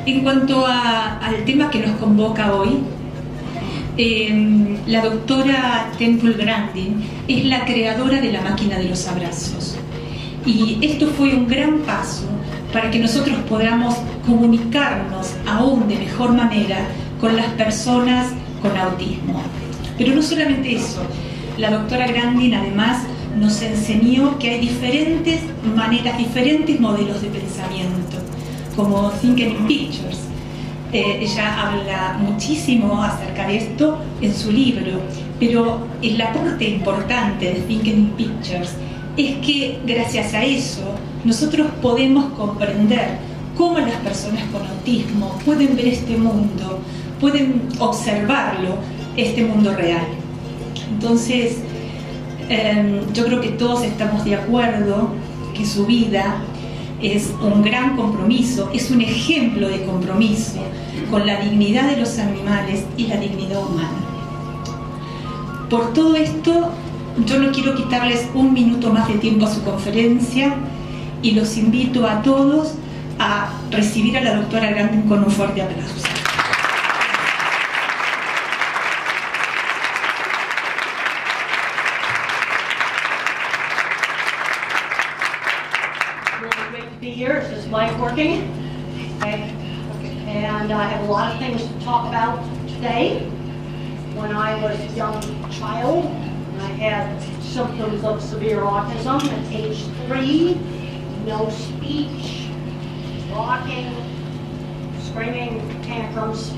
En cuanto al tema que nos convoca hoy, la doctora Grandin es la creadora de la máquina de los abrazos. Y esto fue un gran paso para que nosotros podamos comunicarnos aún de mejor manera con las personas con autismo. Pero no solamente eso, la doctora Grandin además nos enseñó que hay diferentes maneras, diferentes modelos de pensamiento, como Thinking in Pictures. Ella habla muchísimo acerca de esto en su libro, pero el aporte importante de Thinking in Pictures es que gracias a eso nosotros podemos comprender cómo las personas con autismo pueden ver este mundo, pueden observarlo, este mundo real. Entonces, yo creo que todos estamos de acuerdo que su vida es un gran compromiso, es un ejemplo de compromiso con la dignidad de los animales y la dignidad humana. Por todo esto, yo no quiero quitarles un minuto más de tiempo a su conferencia y los invito a todos a recibir a la doctora Grandin con un fuerte aplauso. Here. Is this mic working? Okay. And I have a lot of things to talk about today. When I was a young child, I had symptoms of severe autism at age 3, no speech, rocking, screaming, tantrums.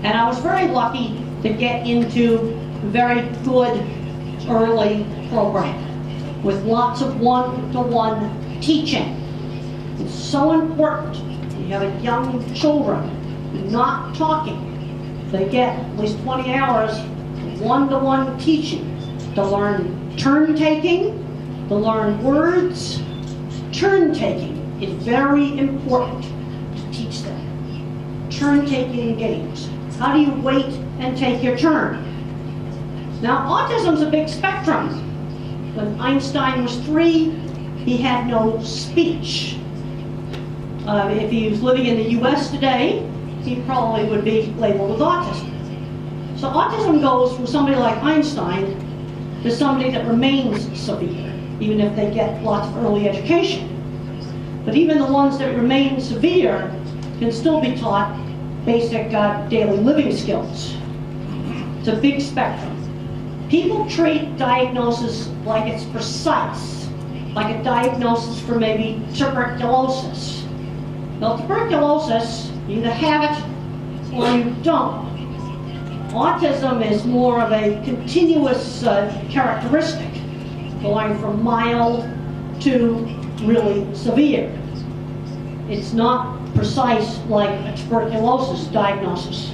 And I was very lucky to get into a very good early program with lots of one-to-one teaching. It's so important. You have young children not talking. They get at least 20 hours of one-to-one teaching to learn turn-taking, to learn words. Turn-taking is very important to teach them. Turn-taking games. How do you wait and take your turn? Now, autism's a big spectrum. When Einstein was 3, he had no speech. If he was living in the US today, he probably would be labeled with autism. So autism goes from somebody like Einstein to somebody that remains severe, even if they get lots of early education. But even the ones that remain severe can still be taught basic daily living skills. It's a big spectrum. People treat diagnosis like it's precise, like a diagnosis for maybe tuberculosis. Now, tuberculosis, you either have it or you don't. Autism is more of a continuous characteristic, going from mild to really severe. It's not precise like a tuberculosis diagnosis.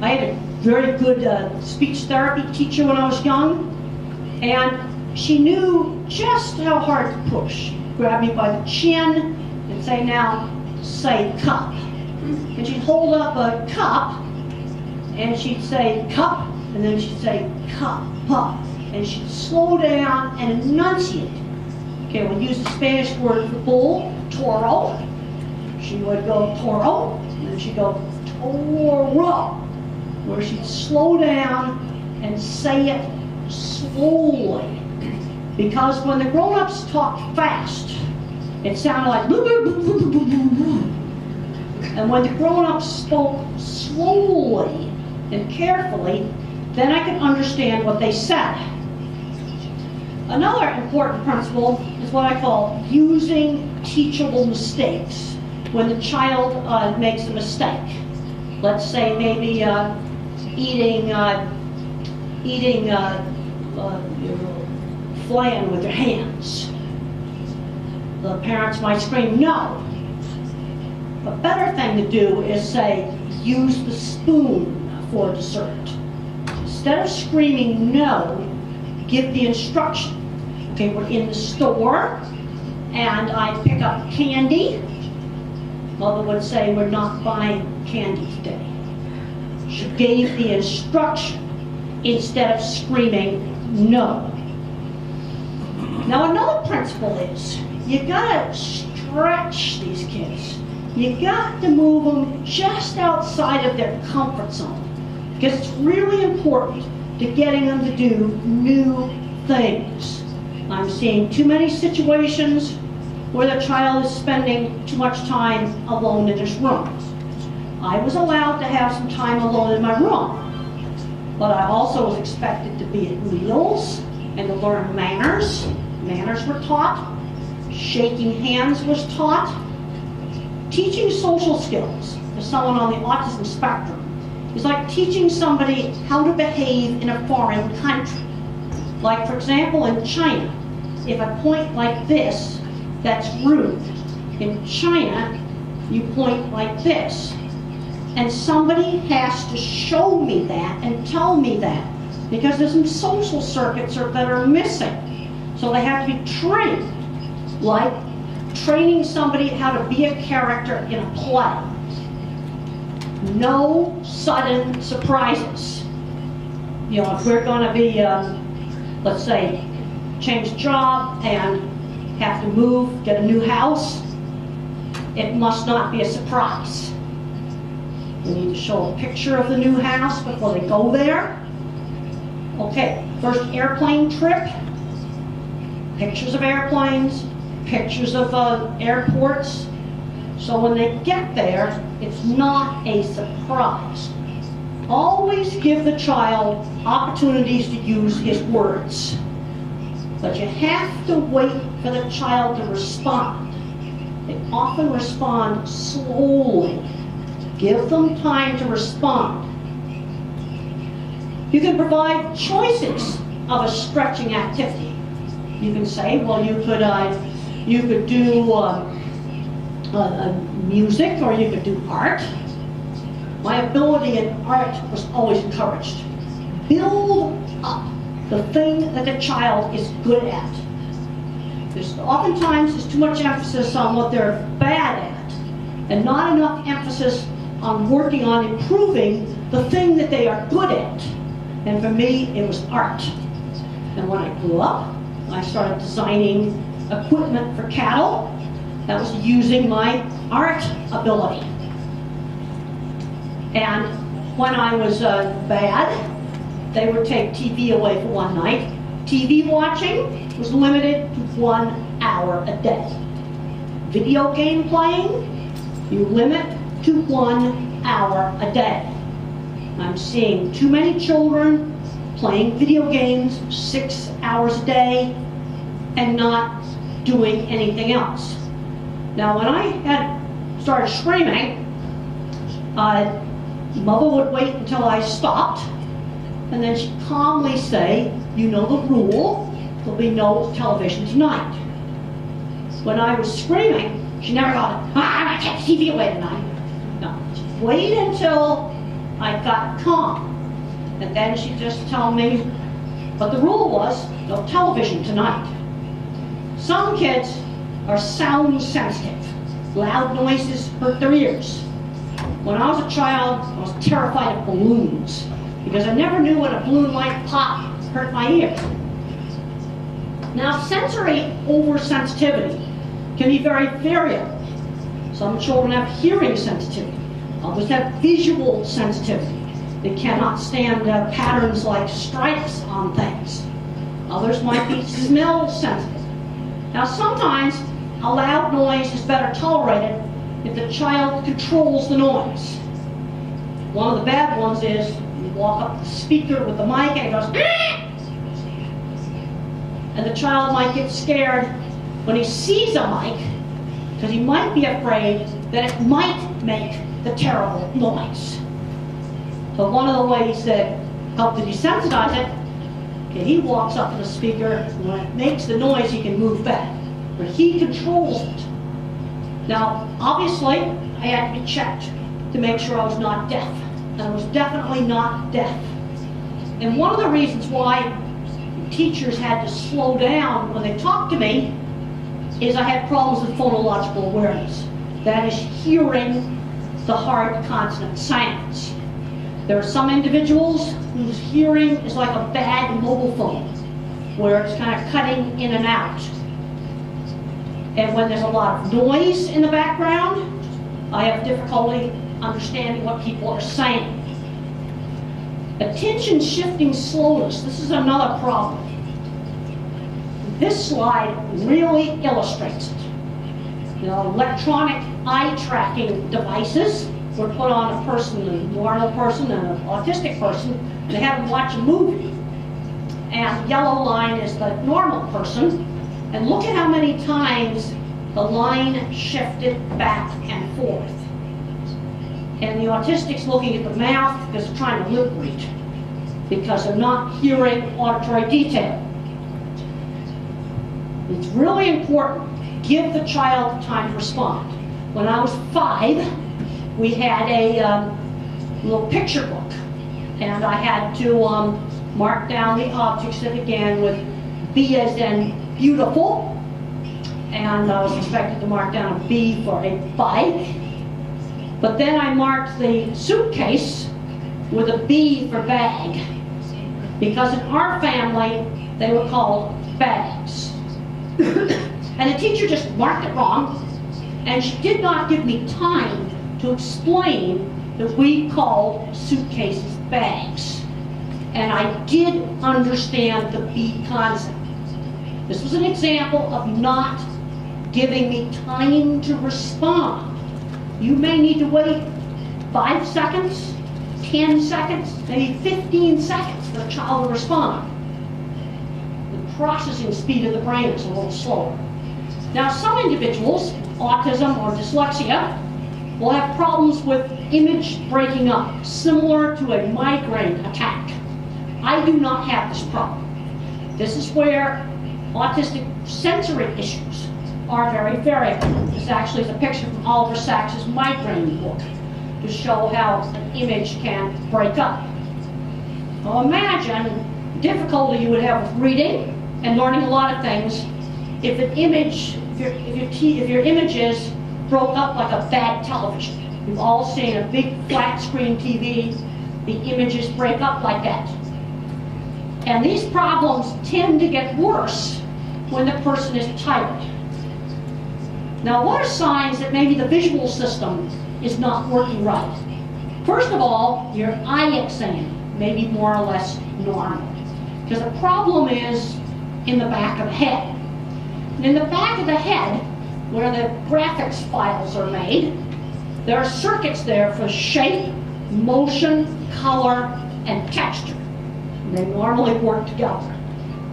I had a very good speech therapy teacher when I was young, and she knew just how hard to push. Grab me by the chin and say, now, say cup. And she'd hold up a cup, and she'd say cup, and then she'd say cup, pup. And she'd slow down and enunciate. Okay, we'll use the Spanish word for bull, toro. She would go toro, and then she'd go toro, where she'd slow down and say it slowly. Because when the grown-ups talked fast, it sounded like boo, boo, boo, boo, boo, boo, boo. And when the grown-ups spoke slowly and carefully, then I could understand what they said. Another important principle is what I call using teachable mistakes. When the child makes a mistake, let's say maybe eating flan with their hands. The parents might scream, no. A better thing to do is say, use the spoon for dessert. Instead of screaming no, give the instruction. Okay, we're in the store, and I pick up candy. Mother would say, we're not buying candy today. She gave the instruction instead of screaming no. Now another principle is, you gotta stretch these kids. you got to move them just outside of their comfort zone, because it's really important to getting them to do new things. I'm seeing too many situations where the child is spending too much time alone in his room. I was allowed to have some time alone in my room, but I also was expected to be at meals and to learn manners. Manners were taught. Shaking hands was taught. Teaching social skills to someone on the autism spectrum is like teaching somebody how to behave in a foreign country. Like, for example, in China, if I point like this, that's rude. In China, you point like this. And somebody has to show me that and tell me that, because there's some social circuits that are missing. So they have to be trained, like training somebody how to be a character in a play. No sudden surprises. You know, if we're going to be, let's say, change job and have to move, get a new house, it must not be a surprise. We need to show a picture of the new house before they go there. Okay, first airplane trip, pictures of airplanes, pictures of airports. So when they get there, it's not a surprise. Always give the child opportunities to use his words. But you have to wait for the child to respond. They often respond slowly. Give them time to respond. You can provide choices of a stretching activity. You can say, well, you could do music, or you could do art. My ability in art was always encouraged. Build up the thing that the child is good at. Oftentimes there's too much emphasis on what they're bad at, and not enough emphasis on working on improving the thing that they are good at. And for me, it was art. And when I grew up, I started designing equipment for cattle. That was using my art ability. And when I was bad, they would take TV away for one night. TV watching was limited to 1 hour a day. Video game playing, you limit to 1 hour a day. I'm seeing too many children playing video games 6 hours a day and not doing anything else. Now, when I had started screaming, Mother would wait until I stopped, and then she'd calmly say, you know the rule, there'll be no television tonight. When I was screaming, she never got, I'm gonna take the TV away tonight. No, she'd wait until I got calm, and then she'd just tell me, but the rule was, no television tonight. Some kids are sound sensitive. Loud noises hurt their ears. When I was a child, I was terrified of balloons, because I never knew when a balloon might pop, hurt my ear. Now, sensory oversensitivity can be very variable. Some children have hearing sensitivity. Others have visual sensitivity. They cannot stand patterns like stripes on things. Others might be smell sensitive. Now, sometimes a loud noise is better tolerated if the child controls the noise. One of the bad ones is you walk up to the speaker with the mic and it goes, and the child might get scared when he sees a mic, because he might be afraid that it might make the terrible noise. So one of the ways that help to desensitize it, okay, he walks up to the speaker, and when it makes the noise, he can move back. But he controls it. Now, obviously, I had to be checked to make sure I was not deaf. And I was definitely not deaf. And one of the reasons why teachers had to slow down when they talked to me is I had problems with phonological awareness. That is hearing the hard consonant sounds. There are some individuals whose hearing is like a bad mobile phone, where it's kind of cutting in and out. And when there's a lot of noise in the background, I have difficulty understanding what people are saying. Attention shifting slowness, this is another problem. This slide really illustrates it. Electronic eye tracking devices were put on a person, a normal person and an autistic person, and they have them watch a movie. And the yellow line is the normal person. And look at how many times the line shifted back and forth. And the autistic's looking at the mouth because they're trying to lip read, because they're not hearing auditory detail. It's really important. Give the child time to respond. When I was 5, we had a little picture book, and I had to mark down the objects that began with B as in beautiful, and I was expected to mark down a B for a bike, but then I marked the suitcase with a B for bag, because in our family they were called bags. And the teacher just marked it wrong, and she did not give me time to explain that we called suitcases bags. And I did understand the B concept. This was an example of not giving me time to respond. You may need to wait 5 seconds, 10 seconds, maybe 15 seconds for the child to respond. The processing speed of the brain is a little slower. Now, some individuals, autism or dyslexia, will have problems with image breaking up, similar to a migraine attack. I do not have this problem. This is where autistic sensory issues are very variable. This actually is a picture from Oliver Sacks's migraine book to show how an image can break up. Now imagine the difficulty you would have with reading and learning a lot of things if an image, if your images broke up like a bad television. You've all seen a big flat screen TV, the images break up like that. And these problems tend to get worse when the person is tired. Now, what are signs that maybe the visual system is not working right? First of all, your eye exam may be more or less normal, because the problem is in the back of the head. And in the back of the head, where the graphics files are made, there are circuits there for shape, motion, color, and texture. They normally work together.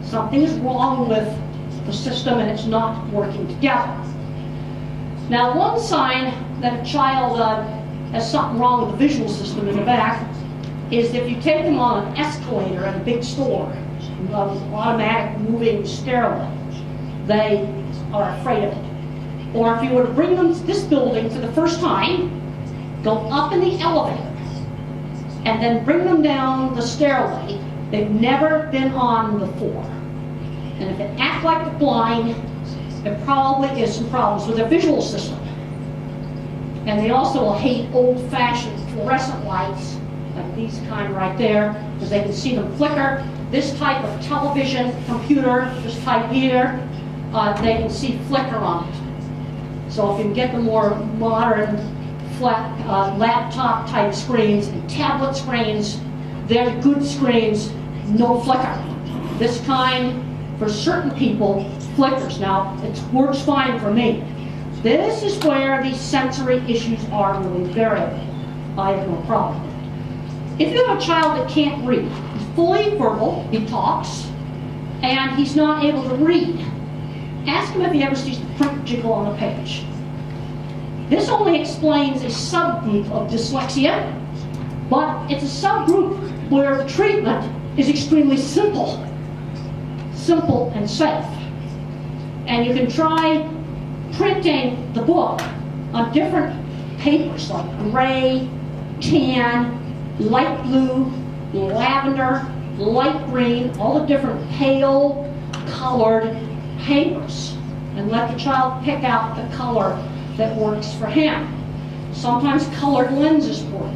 Something is wrong with the system and it's not working together. Now, one sign that a child has something wrong with the visual system in the back is if you take them on an escalator at a big store, automatic moving stairway, they are afraid of it. Or if you were to bring them to this building for the first time, go up in the elevator, and then bring them down the stairway, they've never been on before. And if they act like they're blind, there probably is some problems with their visual system. And they also will hate old-fashioned fluorescent lights, like these kind right there, because they can see them flicker. This type of television, computer, this type here, they can see flicker on it. So if you can get the more modern, flat laptop type screens and tablet screens, they're good screens, no flicker. This kind, for certain people, flickers. Now, it works fine for me. This is where these sensory issues are really variable. I have no problem with it. If you have a child that can't read, he's fully verbal, he talks, and he's not able to read, ask him if he ever sees the print jiggle on the page. This only explains a subgroup of dyslexia, but it's a subgroup where the treatment is extremely simple and safe. And you can try printing the book on different papers like gray, tan, light blue, lavender, light green, all the different pale colored papers, and let the child pick out the color that works for him. Sometimes colored lenses work.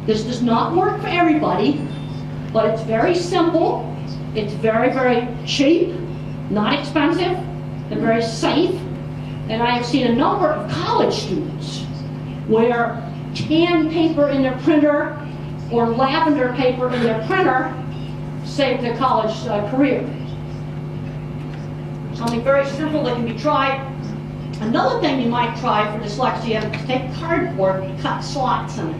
This does not work for everybody, but it's very simple, it's very, very cheap, not expensive, and very safe. And I have seen a number of college students where tan paper in their printer or lavender paper in their printer saved their college career. Something very simple that can be tried. Another thing you might try for dyslexia is take cardboard and cut slots in it,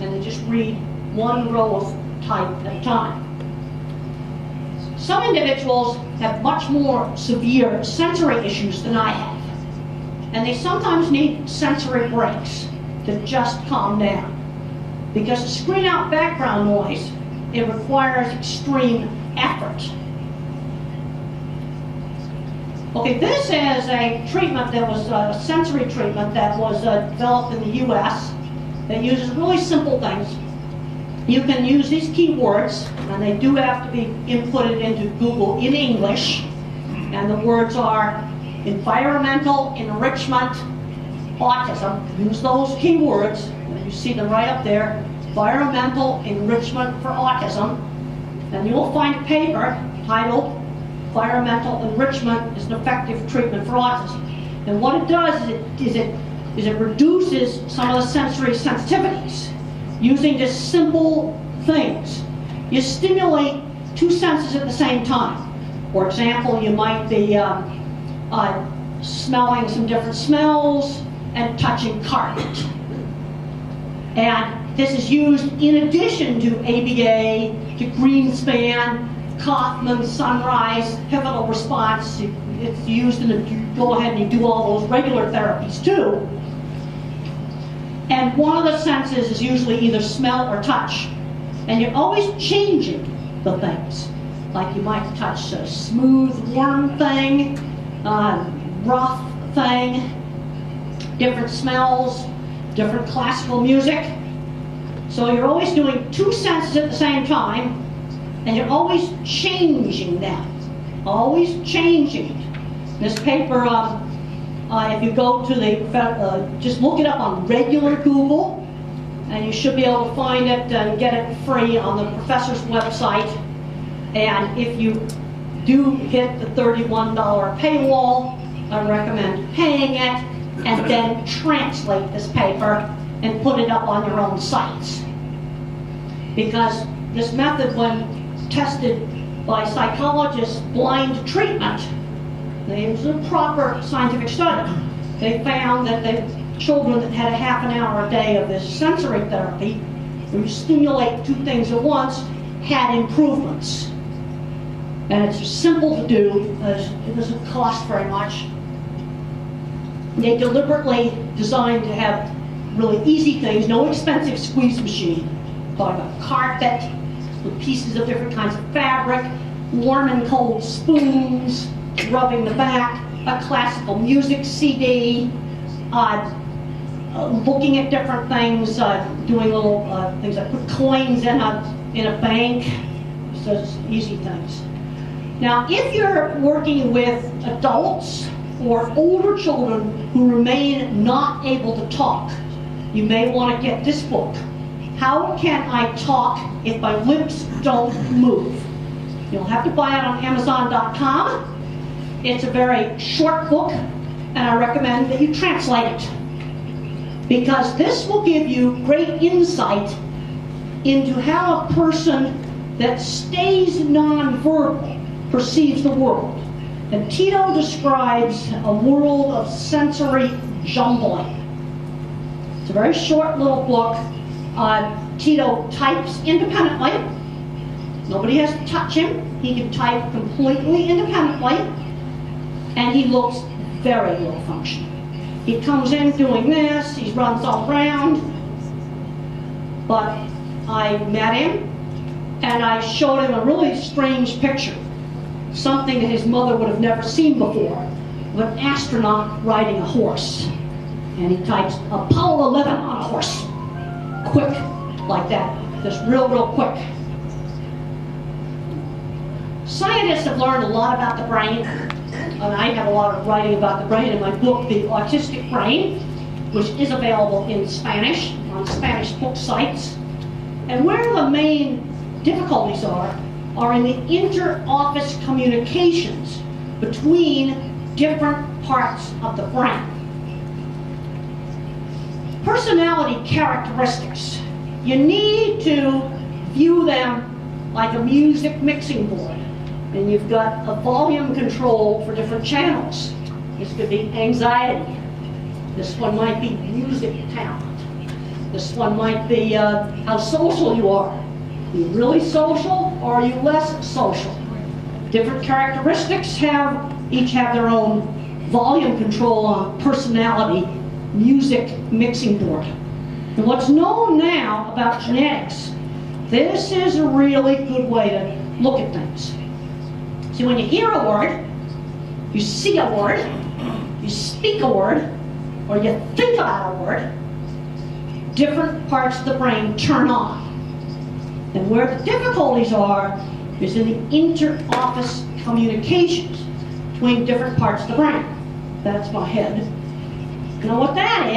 and then just read one row of type at a time. Some individuals have much more severe sensory issues than I have, and they sometimes need sensory breaks to just calm down. Because to screen out background noise, it requires extreme effort. Okay, this is a treatment that was a sensory treatment that was developed in the US that uses really simple things. You can use these keywords, and they do have to be inputted into Google in English. And the words are environmental enrichment, autism. Use those keywords, and you see them right up there. Environmental enrichment for autism. And you will find a paper titled Environmental Enrichment is an Effective Treatment for Autism. And what it does is it reduces some of the sensory sensitivities using just simple things. You stimulate two senses at the same time. For example, you might be smelling some different smells and touching carpet. And this is used in addition to ABA, to Greenspan, Kaufman, Sunrise, pivotal response. It's used in you go ahead and you do all those regular therapies too. And one of the senses is usually either smell or touch. And you're always changing the things. Like you might touch a smooth, warm thing, rough thing, different smells, different classical music. So you're always doing two senses at the same time, and you're always changing them. Always changing it. This paper, if you go to the, just look it up on regular Google, and you should be able to find it and get it free on the professor's website. And if you do hit the $31 paywall, I recommend paying it, and then translate this paper and put it up on your own sites. Because this method, when tested by psychologists blind to treatment, it was a proper scientific study. They found that the children that had a half an hour a day of this sensory therapy, when you stimulate two things at once, had improvements. And it's simple to do, it doesn't cost very much. They deliberately designed to have really easy things, no expensive squeeze machine. Talking about carpet, with pieces of different kinds of fabric, warm and cold spoons, rubbing the back, a classical music CD, looking at different things, doing little things like put coins in a bank, just easy things. Now, if you're working with adults or older children who remain not able to talk, you may want to get this book. How Can I Talk If My Lips Don't Move? You'll have to buy it on Amazon.com. It's a very short book, and I recommend that you translate it, because this will give you great insight into how a person that stays nonverbal perceives the world. And Tito describes a world of sensory jumbling. It's a very short little book. Tito types independently. Nobody has to touch him. He can type completely independently, and he looks very low functioning. He comes in doing this, he runs all around, but I met him, and I showed him a really strange picture, something that his mother would have never seen before, of an astronaut riding a horse. And he types Apollo 11 on a horse. Quick, like that, just real quick. Scientists have learned a lot about the brain, and I have a lot of writing about the brain in my book, The Autistic Brain, which is available in Spanish on Spanish book sites. And where the main difficulties are in the inter-office communications between different parts of the brain. Personality characteristics. You need to view them like a music mixing board. And you've got a volume control for different channels. This could be anxiety. This one might be music talent. This one might be how social you are. Are you really social or are you less social? Different characteristics each have their own volume control on personality music mixing board. And what's known now about genetics, this is a really good way to look at things. See, when you hear a word, you see a word, you speak a word, or you think about a word, different parts of the brain turn on. And where the difficulties are is in the inter-office communications between different parts of the brain. That's my head. Now what that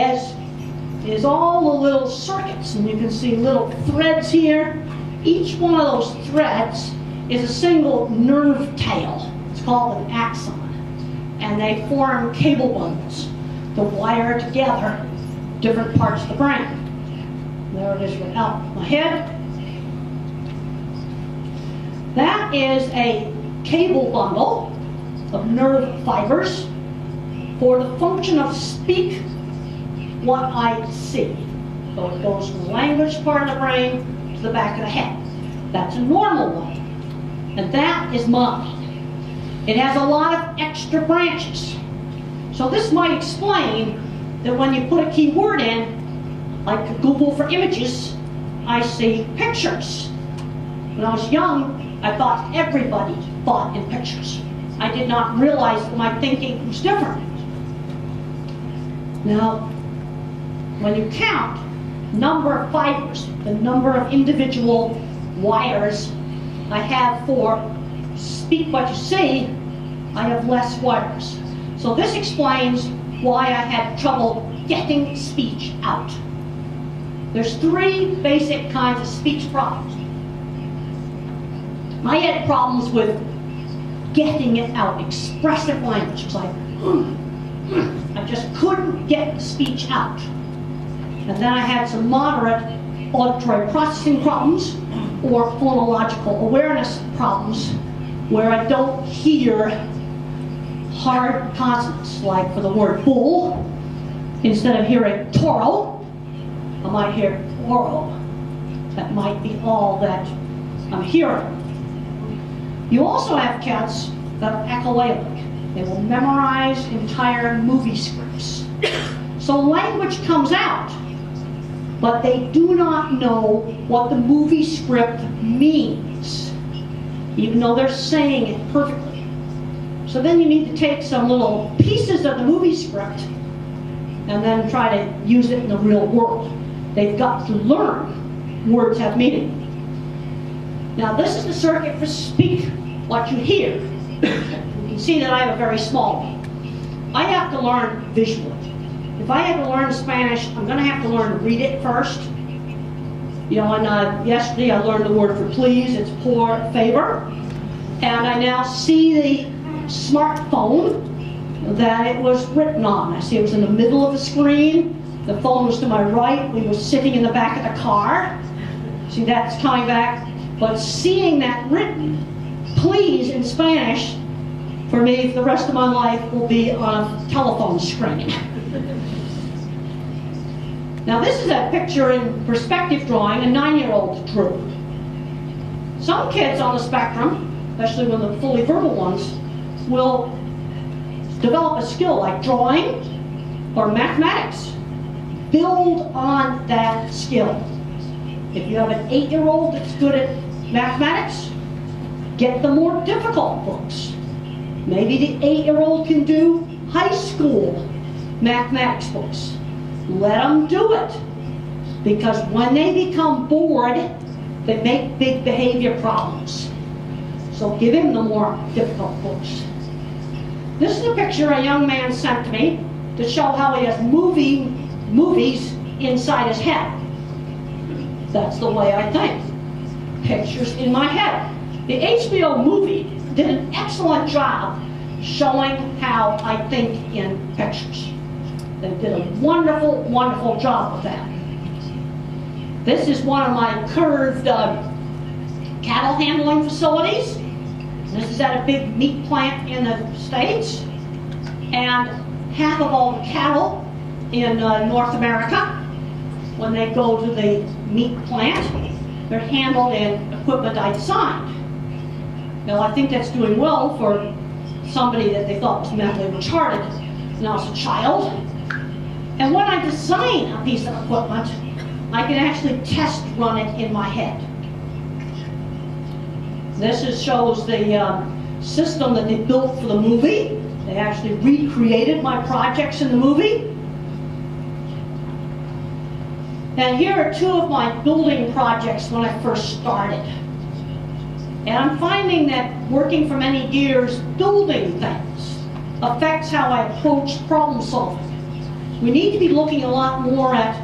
is all the little circuits, and you can see little threads here. Each one of those threads is a single nerve tail. It's called an axon. And they form cable bundles to wire together different parts of the brain. There it is without my head. That is a cable bundle of nerve fibers for the function of speak what I see. So it goes from the language part of the brain to the back of the head. That's a normal one. And that is mind. It has a lot of extra branches. So this might explain that when you put a keyword in, like Google for images, I see pictures. When I was young, I thought everybody thought in pictures. I did not realize that my thinking was different. Now, when you count number of fibers, the number of individual wires I have for speak what you see, I have less wires. So this explains why I had trouble getting speech out. There's three basic kinds of speech problems. I had problems with getting it out, expressive language. It's like, I just couldn't get the speech out. And then I had some moderate auditory processing problems or phonological awareness problems where I don't hear hard consonants, like for the word bull, instead of hearing toro, I might hear toro. That might be all that I'm hearing. You also have cats that are echolalic. They will memorize entire movie scripts. So language comes out, but they do not know what the movie script means, even though they're saying it perfectly. So then you need to take some little pieces of the movie script and then try to use it in the real world. They've got to learn words have meaning. Now this is the circuit for speak what you hear. You can see that I have a very small one. I have to learn visually. If I had to learn Spanish, I'm going to have to learn to read it first. You know, and yesterday I learned the word for please. It's por favor. And I now see the smartphone that it was written on. I see it was in the middle of the screen. The phone was to my right. We were sitting in the back of the car. See, that's coming back. But seeing that written, please, in Spanish, for me, the rest of my life will be on a telephone screen. Now this is a picture in perspective drawing a 9-year-old drew. Some kids on the spectrum, especially when the fully verbal ones, will develop a skill like drawing or mathematics. Build on that skill. If you have an 8-year-old that's good at mathematics, get the more difficult books. Maybe the 8-year-old can do high school mathematics books. Let them do it. Because when they become bored, they make big behavior problems. So give him the more difficult books. This is a picture a young man sent to me to show how he has movies inside his head. That's the way I think. Pictures in my head. The HBO movie did an excellent job showing how I think in pictures. They did a wonderful, wonderful job with that. This is one of my curved cattle handling facilities. This is at a big meat plant in the States. And half of all the cattle in North America, when they go to the meat plant, they're handled in equipment I designed. Now, I think that's doing well for somebody that they thought was mentally retarded when I was a child. And when I design a piece of equipment, I can actually test run it in my head. This shows the system that they built for the movie. They actually recreated my projects in the movie. And here are two of my building projects when I first started. And I'm finding that working for many years building things affects how I approach problem solving. We need to be looking a lot more at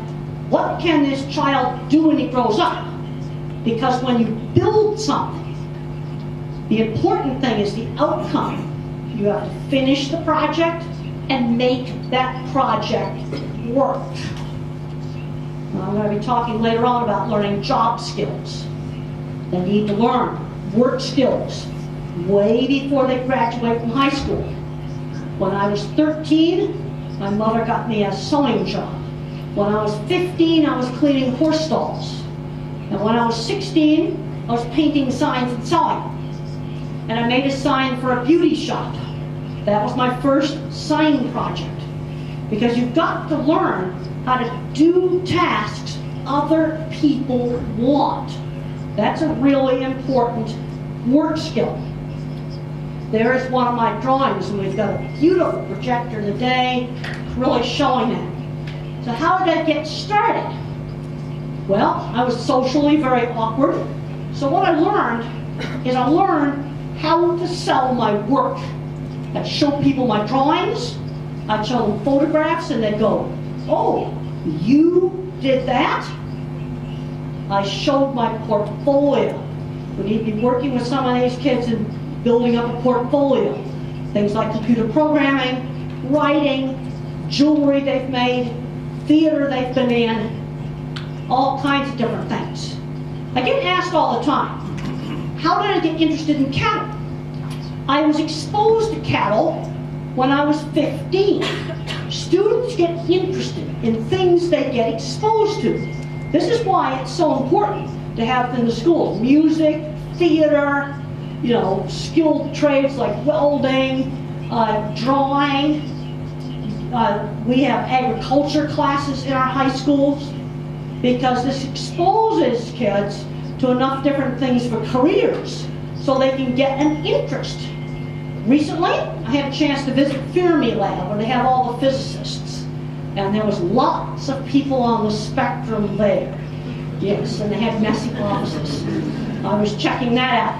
what can this child do when he grows up? Because when you build something, the important thing is the outcome. You have to finish the project and make that project work. I'm going to be talking later on about learning job skills. They need to learn work skills way before they graduate from high school. When I was 13, my mother got me a sewing job. When I was 15, I was cleaning horse stalls. And when I was 16, I was painting signs and sewing. And I made a sign for a beauty shop. That was my first sign project. Because you've got to learn how to do tasks other people want. That's a really important work skill. There is one of my drawings, and we've got a beautiful projector today, really showing that. So how did I get started? Well, I was socially very awkward. So what I learned is I learned how to sell my work. I'd show people my drawings, I'd show them photographs, and they'd go, "Oh, you did that?" I showed my portfolio. We need to be working with some of these kids and building up a portfolio. Things like computer programming, writing, jewelry they've made, theater they've been in, all kinds of different things. I get asked all the time, how did I get interested in cattle? I was exposed to cattle when I was 15. Students get interested in things they get exposed to. This is why it's so important to have in the schools music, theater, skilled trades like welding, drawing. We have agriculture classes in our high schools because this exposes kids to enough different things for careers so they can get an interest. Recently, I had a chance to visit Fermi Lab where they have all the physicists. And there was lots of people on the spectrum there. Yes, and they had messy offices. I was checking that out.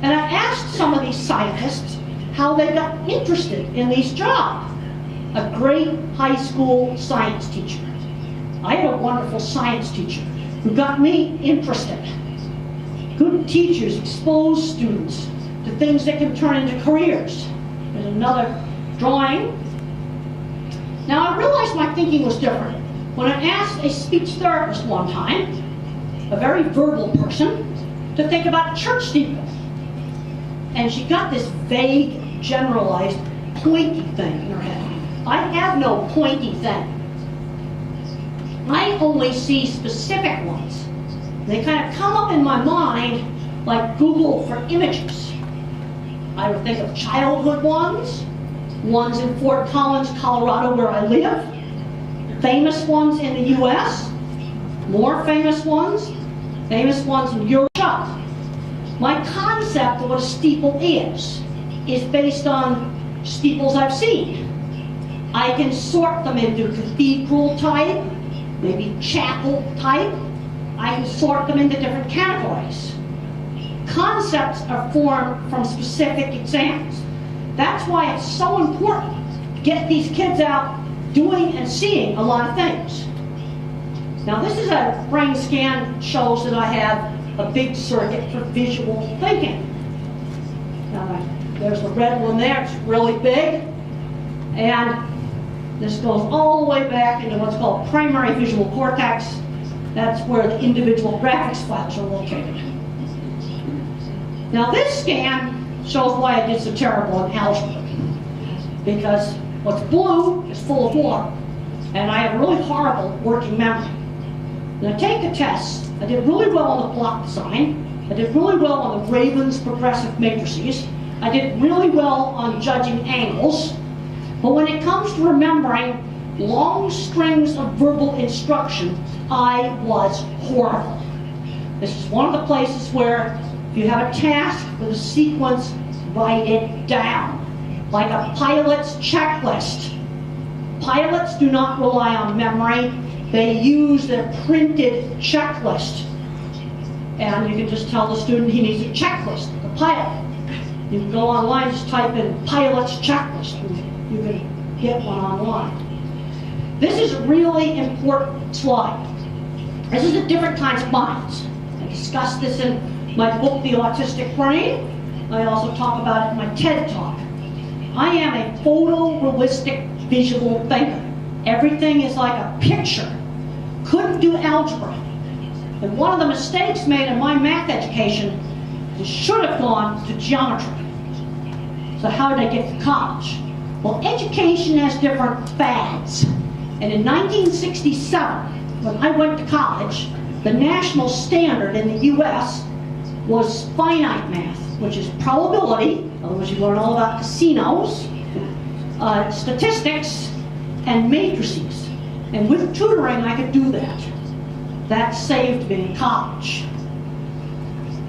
And I asked some of these scientists how they got interested in these jobs. A great high school science teacher. I had a wonderful science teacher who got me interested. Good teachers expose students to things that can turn into careers. There's another drawing. Now I realized my thinking was different when I asked a speech therapist one time, a very verbal person, to think about church steeple. And she got this vague, generalized, pointy thing in her head. I have no pointy thing. I only see specific ones. They kind of come up in my mind like Google for images. I would think of childhood ones in Fort Collins, Colorado, where I live, famous ones in the US, more famous ones in Europe. My concept of what a steeple is based on steeples I've seen. I can sort them into cathedral type, maybe chapel type. I can sort them into different categories. Concepts are formed from specific examples. That's why it's so important to get these kids out doing and seeing a lot of things. Now this is a brain scan that shows that I have a big circuit for visual thinking. Now, there's the red one there, it's really big. And This goes all the way back into what's called primary visual cortex. That's where the individual graphics files are located. Now this scan shows why I did so terrible in algebra. Because what's blue is full of water. And I have really horrible working memory. When I take the tests, I did really well on the block design. I did really well on the Raven's progressive matrices. I did really well on judging angles. But when it comes to remembering long strings of verbal instruction, I was horrible. This is one of the places where if you have a task with a sequence, write it down. Like a pilot's checklist. Pilots do not rely on memory. They use their printed checklist. And you can just tell the student he needs a checklist, like a pilot. You can go online, just type in pilot's checklist, and you can get one online. This is a really important slide. This is the different kinds of minds. I discussed this in my book, The Autistic Brain. I also talk about it in my TED Talk. I am a photorealistic visual thinker. Everything is like a picture. Couldn't do algebra. And one of the mistakes made in my math education is should have gone to geometry. So how did I get to college? Well, education has different fads. And in 1967, when I went to college, the national standard in the US was finite math, which is probability. In other words, you learn all about casinos, statistics, and matrices. And with tutoring, I could do that. That saved me in college.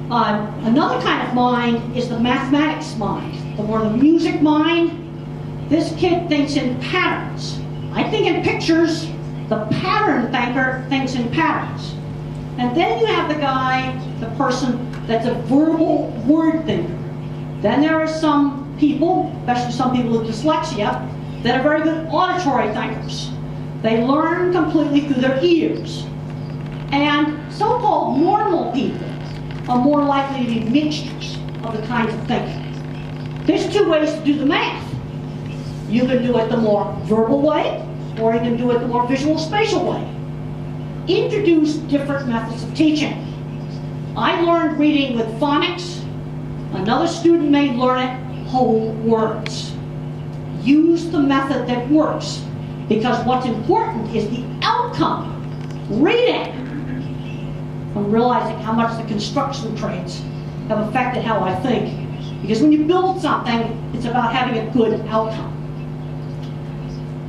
Another kind of mind is the mathematics mind, or the music mind. This kid thinks in patterns. I think in pictures. The pattern thinker thinks in patterns. And then you have the guy, the person that's a verbal word thinker. Then there are some people, especially some people with dyslexia, that are very good auditory thinkers. They learn completely through their ears. And so-called normal people are more likely to be mixtures of the kinds of thinking. There's two ways to do the math. You can do it the more verbal way, or you can do it the more visual spatial way. Introduce different methods of teaching. I learned reading with phonics. Another student may learn it whole words. Use the method that works, because what's important is the outcome. Reading. I'm realizing how much the construction trades have affected how I think. Because when you build something, it's about having a good outcome.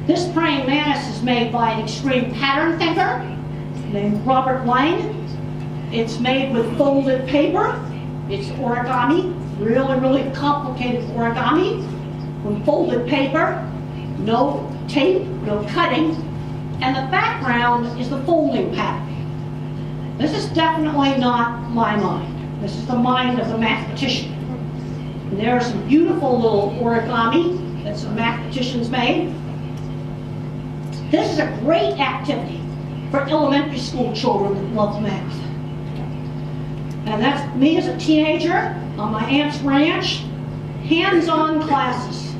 This praying mantis is made by an extreme pattern thinker named Robert Lane. It's made with folded paper. It's origami, really, really complicated origami. With folded paper, no tape, no cutting, and the background is the folding pattern. This is definitely not my mind. This is the mind of the mathematician. And there are some beautiful little origami that some mathematicians made. This is a great activity for elementary school children that love math. And that's me as a teenager on my aunt's ranch. Hands-on classes.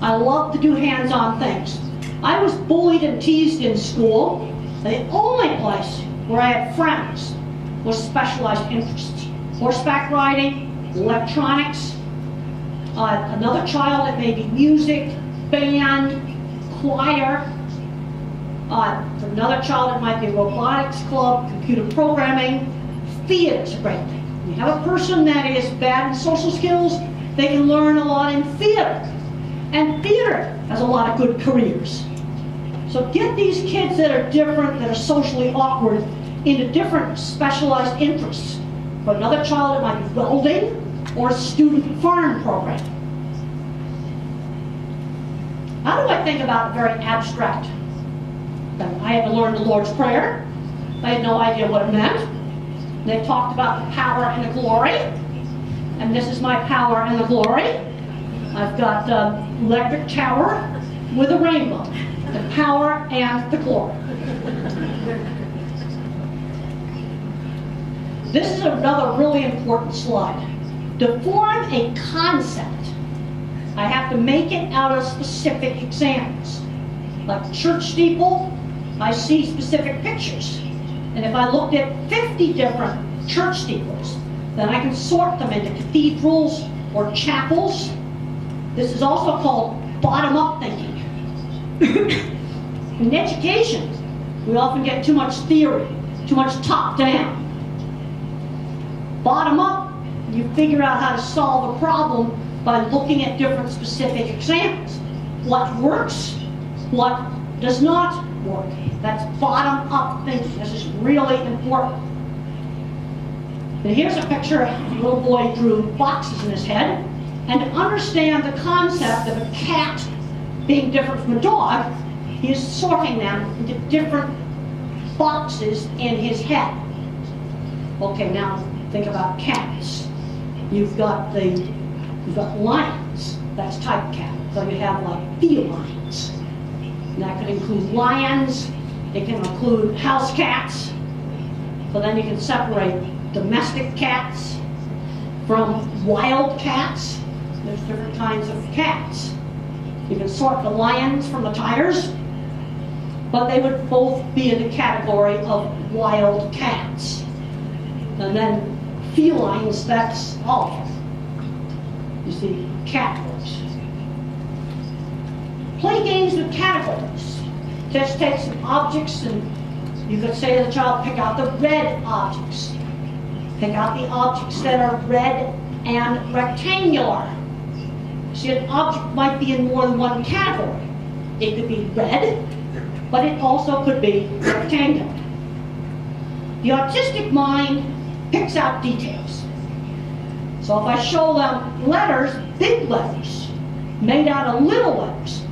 I love to do hands-on things. I was bullied and teased in school. The only place where I had friends was specialized interests. Horseback riding, electronics, another child that may be music, band, choir. For another child it might be robotics club, computer programming. Theater is a great thing. When you have a person that is bad in social skills, they can learn a lot in theater. And theater has a lot of good careers. So get these kids that are different, that are socially awkward, into different specialized interests. For another child, it might be welding or a student farm program. How do I think about very abstract? I had to learn the Lord's Prayer. I had no idea what it meant. They talked about the power and the glory. And this is my power and the glory. I've got the electric tower with a rainbow. The power and the glory. This is another really important slide. To form a concept, I have to make it out of specific examples. Like church steeple, I see specific pictures. And if I looked at 50 different church steeples, then I can sort them into cathedrals or chapels. This is also called bottom-up thinking. In education, we often get too much theory, too much top-down. Bottom-up, you figure out how to solve a problem by looking at different specific examples. What works, what does not work. That's bottom-up thinking. This is really important. And here's a picture a little boy drew boxes in his head. And to understand the concept of a cat being different from a dog, he is sorting them into different boxes in his head. Okay, now think about cats. You've got lions. That's type cat. So you have like felines. And that could include lions. It can include house cats. So then you can separate domestic cats from wild cats. There's different kinds of cats. You can sort the lions from the tigers, but they would both be in the category of wild cats. And then felines, that's all of them. You see, categories. Play games with categories. Just take some objects and you could say to the child, pick out the red objects. Pick out the objects that are red and rectangular. See, an object might be in more than one category. It could be red, but it also could be rectangular. The autistic mind picks out details. So if I show them letters, big letters, made out of little letters,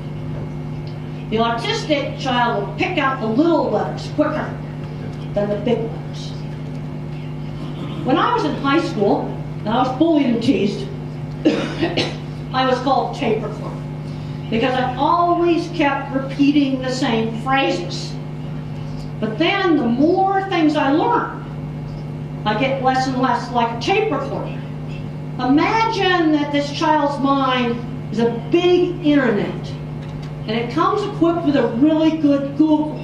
the autistic child will pick out the little letters quicker than the big letters. When I was in high school, and I was bullied and teased, I was called tape recorder because I always kept repeating the same phrases. But then the more things I learned, I get less and less like a tape recorder. Imagine that this child's mind is a big internet, and it comes equipped with a really good Google,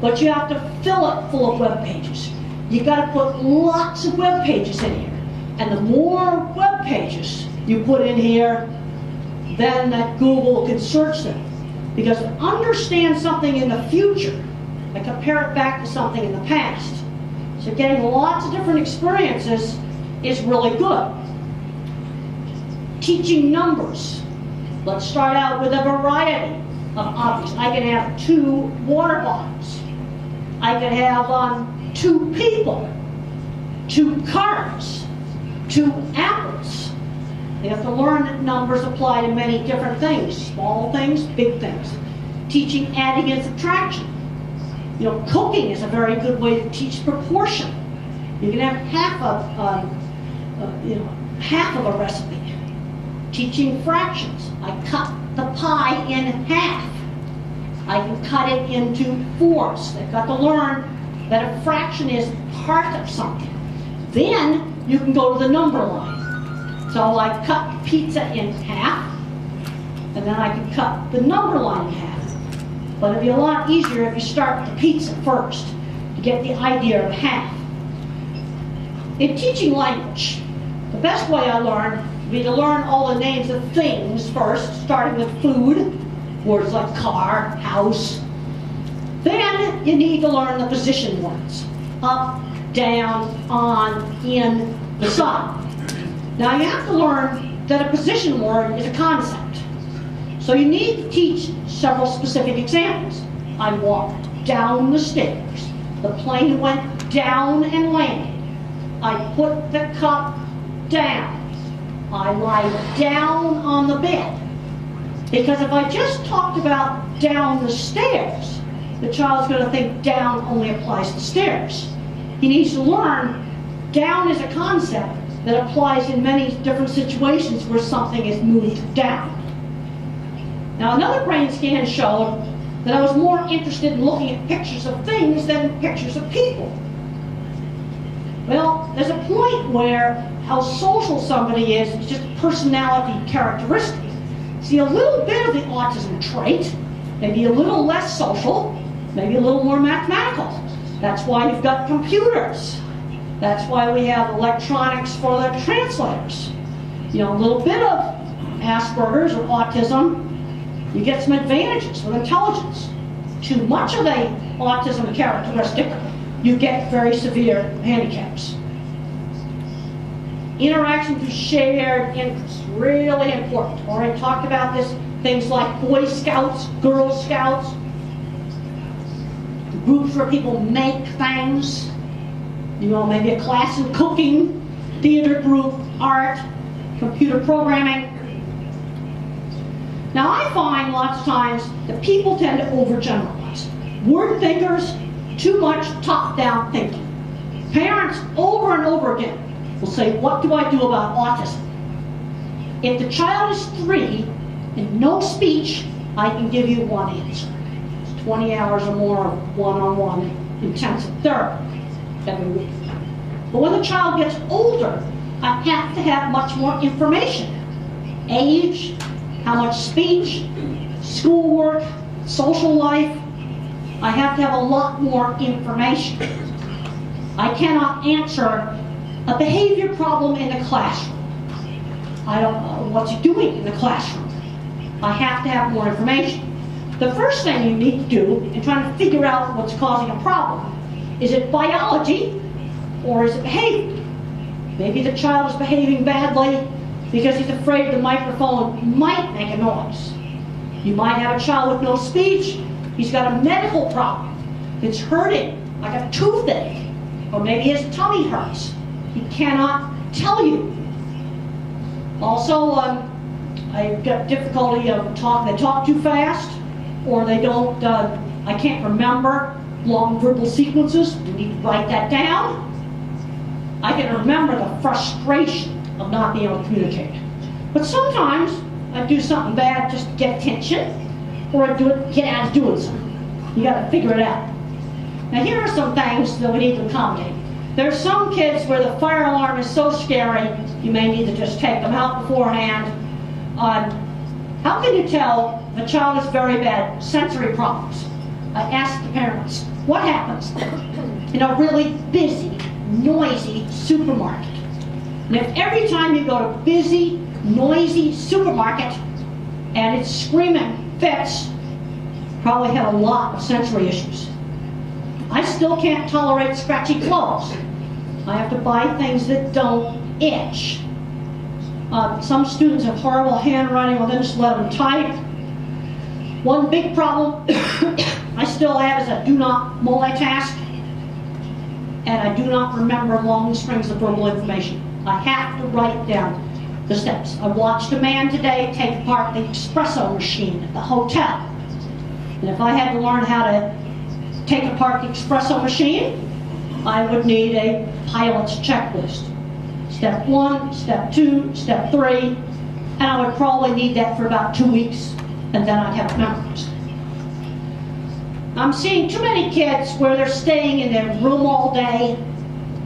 but you have to fill it full of web pages. You got to put lots of web pages in here, and the more web pages you put in here, then that Google can search them. Because to understand something in the future, I compare it back to something in the past. So getting lots of different experiences is really good. Teaching numbers. Let's start out with a variety of objects. I can have 2 water bottles. I could have 2 people, 2 cars, 2 apples. They have to learn that numbers apply to many different things, small things, big things. Teaching adding and subtraction. You know, cooking is a very good way to teach proportion. You can have half of a recipe. Teaching fractions. I cut the pie in half. I can cut it into 4s. They've got to learn that a fraction is part of something. Then you can go to the number line. So I cut pizza in half, and then I can cut the number line in half. But it'd be a lot easier if you start with the pizza first to get the idea of half. In teaching language, the best way I learned would be to learn all the names of things first, starting with food, words like car, house. Then you need to learn the position words. Up, down, on, in, beside. Now you have to learn that a position word is a concept. So you need to teach several specific examples. I walked down the stairs. The plane went down and landed. I put the cup down. I lie down on the bed. Because if I just talked about down the stairs, the child's going to think down only applies to stairs. He needs to learn down is a concept that applies in many different situations where something is moved down. Now another brain scan showed that I was more interested in looking at pictures of things than pictures of people. Well, there's a point where how social somebody is just personality characteristic. See, a little bit of the autism trait maybe a little less social, maybe a little more mathematical. That's why you've got computers. That's why we have electronics for the translators. You know, a little bit of Asperger's or autism, you get some advantages with intelligence. Too much of a autism characteristic, you get very severe handicaps. Interaction through shared interests, really important. Already talked about this, things like Boy Scouts, Girl Scouts, groups where people make things, you know, maybe a class in cooking, theater group, art, computer programming. Now I find lots of times that people tend to overgeneralize. Word thinkers, too much top-down thinking. Parents over and over again will say, what do I do about autism? If the child is 3 and no speech, I can give you one answer. It's 20 hours or more of one-on-one intensive therapy every week. But when the child gets older, I have to have much more information. Age, how much speech, schoolwork, social life. I have to have a lot more information. I cannot answer a behavior problem in the classroom. I don't know what's he doing in the classroom. I have to have more information. The first thing you need to do in trying to figure out what's causing a problem, is it biology or is it behavior? Maybe the child is behaving badly because he's afraid the microphone might make a noise. You might have a child with no speech. He's got a medical problem. It's hurting, like a toothache, or maybe his tummy hurts. He cannot tell you. Also, I've got difficulty of talking. They talk too fast, or they don't, I can't remember long verbal sequences. You need to write that down. I can remember the frustration of not being able to communicate. But sometimes I do something bad just to get attention, or I do it, get out of doing something. You got to figure it out. Now here are some things that we need to accommodate. There's some kids where the fire alarm is so scary, you may need to just take them out beforehand. How can you tell a child has very bad sensory problems? I ask the parents, what happens in a really busy, noisy supermarket? And if every time you go to busy, noisy supermarket and it's screaming fits, probably have a lot of sensory issues. I still can't tolerate scratchy clothes. I have to buy things that don't itch. Some students have horrible handwriting, well then just let them type. One big problem I still have is I do not multitask, and I do not remember long strings of verbal information. I have to write down the steps. I watched a man today take apart the espresso machine at the hotel. And if I had to learn how to take apart the espresso machine, I would need a pilot's checklist. Step 1, step 2, step 3, and I would probably need that for about 2 weeks, and then I'd have it memorized. I'm seeing too many kids where they're staying in their room all day.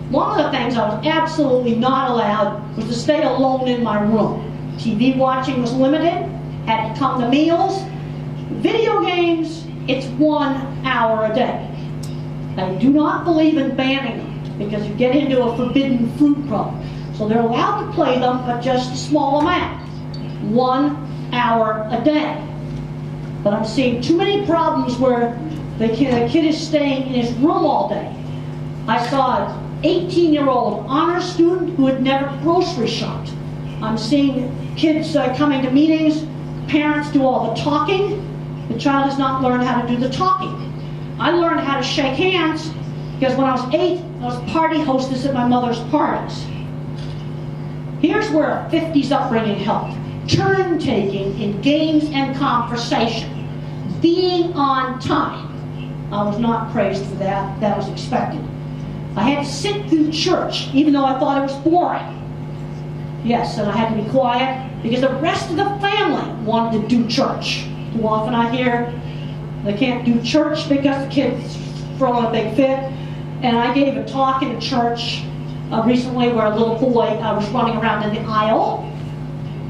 One of the things I was absolutely not allowed was to stay alone in my room. TV watching was limited, had to come to meals. Video games, it's 1 hour a day. I do not believe in banning them because you get into a forbidden fruit problem. So they're allowed to play them, but just a small amount. 1 hour a day. But I'm seeing too many problems where the kid is staying in his room all day. I saw an 18-year-old honor student who had never grocery shopped. I'm seeing kids coming to meetings, parents do all the talking. The child has not learned how to do the talking. I learned how to shake hands because when I was 8, I was party hostess at my mother's parties. Here's where a 50s upbringing helped. Turn-taking in games and conversation. Being on time. I was not praised for that. That was expected. I had to sit through church even though I thought it was boring. Yes, and I had to be quiet because the rest of the family wanted to do church. Too often I hear they can't do church because the kid's throwing a big fit. And I gave a talk in a church recently where a little boy was running around in the aisle.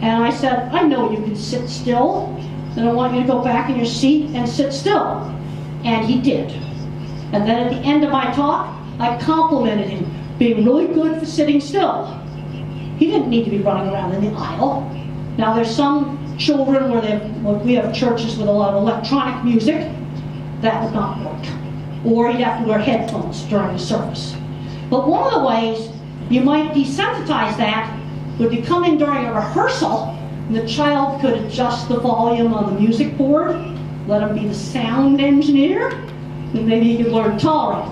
And I said, I know you can sit still. then I want you to go back in your seat and sit still. And he did. And then at the end of my talk, I complimented him, being really good for sitting still. He didn't need to be running around in the aisle. Now there's some children where we have churches with a lot of electronic music. That would not work. Or he'd have to wear headphones during the service. But one of the ways you might desensitize that would be come in during a rehearsal, and the child could adjust the volume on the music board, let him be the sound engineer, and maybe he could learn to tolerate.